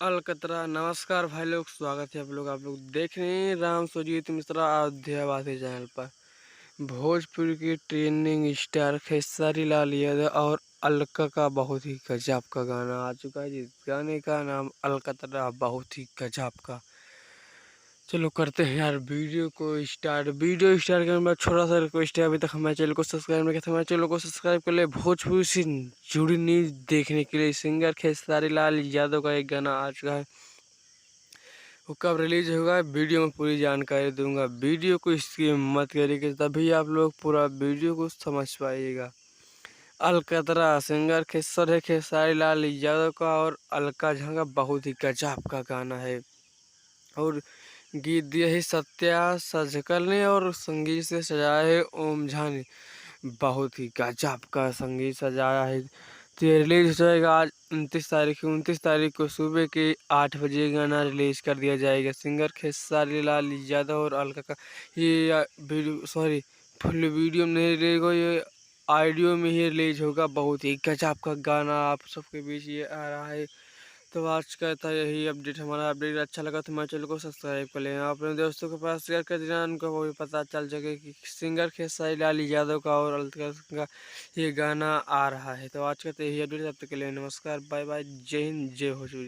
अलकतरा नमस्कार भाई लोग, स्वागत है आप लोग देख रहे हैं राम सुजीत मिश्रा अयोध्यावासी चैनल पर। भोजपुर की ट्रेंडिंग स्टार खेसारी लाल यादव और अलका का बहुत ही गजब का गाना आ चुका है, जिस गाने का नाम अलकतरा बहुत ही गजब का। चलो करते हैं यार वीडियो को स्टार्ट। वीडियो स्टार्ट करने के बाद छोटा सा रिक्वेस्ट है, अभी तक हमारे चैनल को सब्सक्राइब नहीं किया तो हमारे चैनल को सब्सक्राइब कर ले। भोजपुरी से जुड़ी न्यूज देखने के लिए सिंगर खेसारी लाल यादव का एक गाना आ चुका है, वो कब रिलीज होगा वीडियो में पूरी जानकारी दूंगा। वीडियो को इसकी मत करिएगा, तभी आप लोग पूरा वीडियो को समझ पाइएगा। अलकतरा सिंगर खेसर है खेसारी लाल यादव का और अलका झा का बहुत ही गजब का गाना है। और गीत दिया है सत्या सजकल ने और संगीत से सजाया है ओम झा ने। बहुत ही गजब का संगीत सजाया है। तो ये रिलीज हो जाएगा आज 29 तारीख को सुबह के 8 बजे गाना रिलीज कर दिया जाएगा। सिंगर खेसारी लाल यादव और अलका का ये वीडियो फुल वीडियो में नहीं रिलीज होगा, ये ऑडियो में ही रिलीज होगा। बहुत ही गजब का गाना आप सबके बीच ये आ रहा है। तो आज का था यही अपडेट। हमारा अपडेट अच्छा लगा तो हमारे चैनल को सब्सक्राइब कर लेना, अपने दोस्तों के पास शेयर कर देना, उनको वो भी पता चल सके कि सिंगर खेसारी लाल यादव का और अलका का ये गाना आ रहा है। तो आज का तो यही अपडेट, तब तक के लिए नमस्कार, बाय बाय, जय हिंद, जय भोजपुरी।